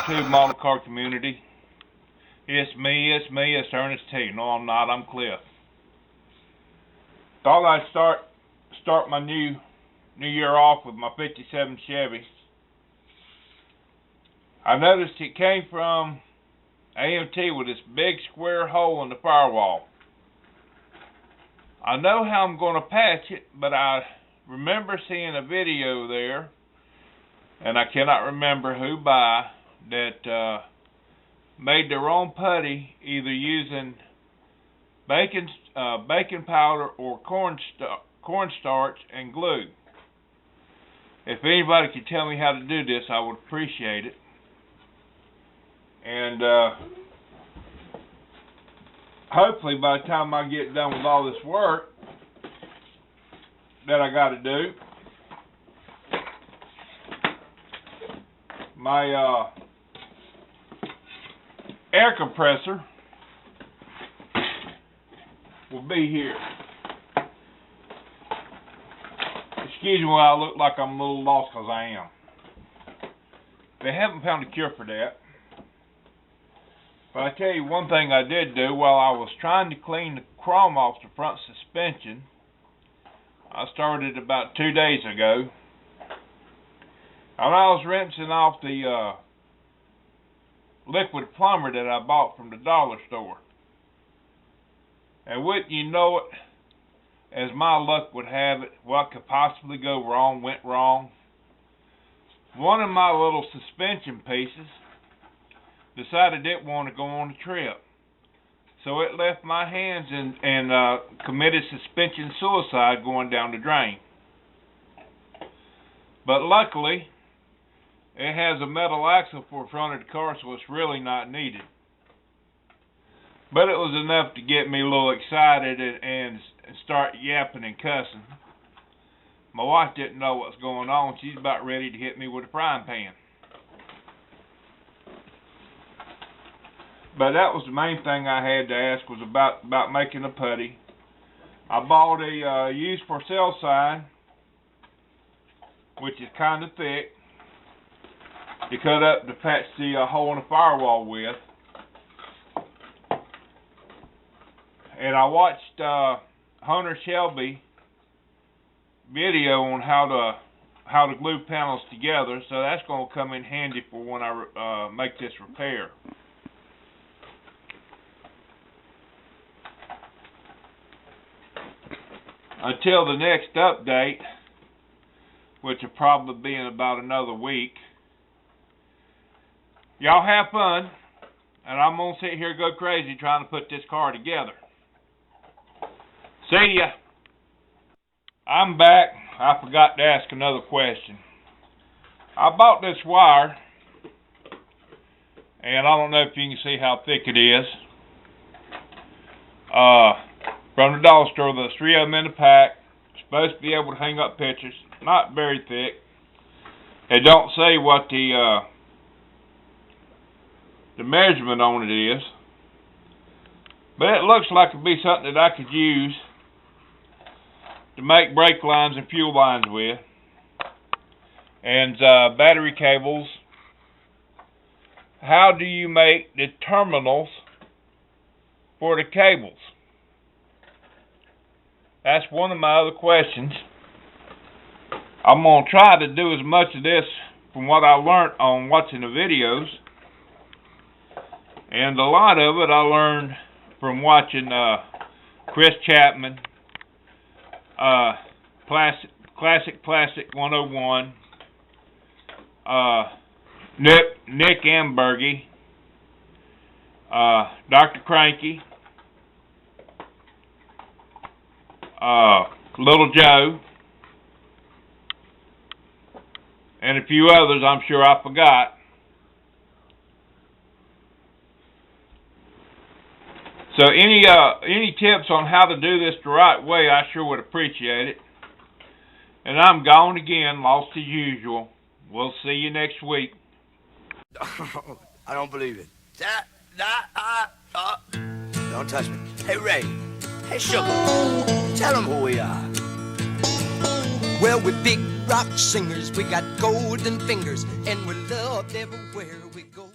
YouTube model car community. It's me, it's Ernest T. No, I'm not, I'm Cliff. Thought I'd start my new year off with my 57 Chevy. I noticed it came from AMT with this big square hole in the firewall. I know how I'm going to patch it, but I remember seeing a video there, and I cannot remember who by, that made their own putty either using baking powder or cornstarch and glue. If anybody could tell me how to do this, I would appreciate it. And hopefully by the time I get done with all this work that I got to do, my air compressor will be here. Excuse me while I look like I'm a little lost, because I am. They haven't found a cure for that. But I tell you one thing I did do while I was trying to clean the chrome off the front suspension. I started about 2 days ago. And I was rinsing off the liquid plumber that I bought from the dollar store. And wouldn't you know it, as my luck would have it, what could possibly go wrong went wrong. One of my little suspension pieces decided it wanted to go on a trip. So it left my hands and committed suspension suicide going down the drain. But luckily, it has a metal axle for front of the car, so it's really not needed. But it was enough to get me a little excited and start yapping and cussing. My wife didn't know what was going on. She's about ready to hit me with a frying pan. But that was the main thing I had to ask, was about making a putty. I bought a used for sale sign, which is kind of thick, to cut up to patch the hole in the firewall with. And I watched Hunter Shelby video on how to glue panels together, so that's going to come in handy for when I make this repair. Until the next update, which will probably be in about another week, y'all have fun, and I'm going to sit here and go crazy trying to put this car together. See ya. I'm back. I forgot to ask another question. I bought this wire, and I don't know if you can see how thick it is. From the dollar store, there's 3 of them in the pack. Supposed to be able to hang up pictures. Not very thick. It don't say what the measurement on it is, but it looks like it'd be something that I could use to make brake lines and fuel lines with, and battery cables. How do you make the terminals for the cables? That's one of my other questions. I'm going to try to do as much of this from what I learned on watching the videos. And a lot of it I learned from watching Chris Chapman, Classic Plastic 101, Nick Ambergy, Dr. Cranky, Little Joe, and a few others I'm sure I forgot. So any tips on how to do this the right way, I sure would appreciate it. And I'm gone again, lost as usual. We'll see you next week. I don't believe it. don't touch me. Hey, Ray. Hey, Sugar. Tell them who we are. Well, we're big rock singers. We got golden fingers, and we're loved everywhere we go.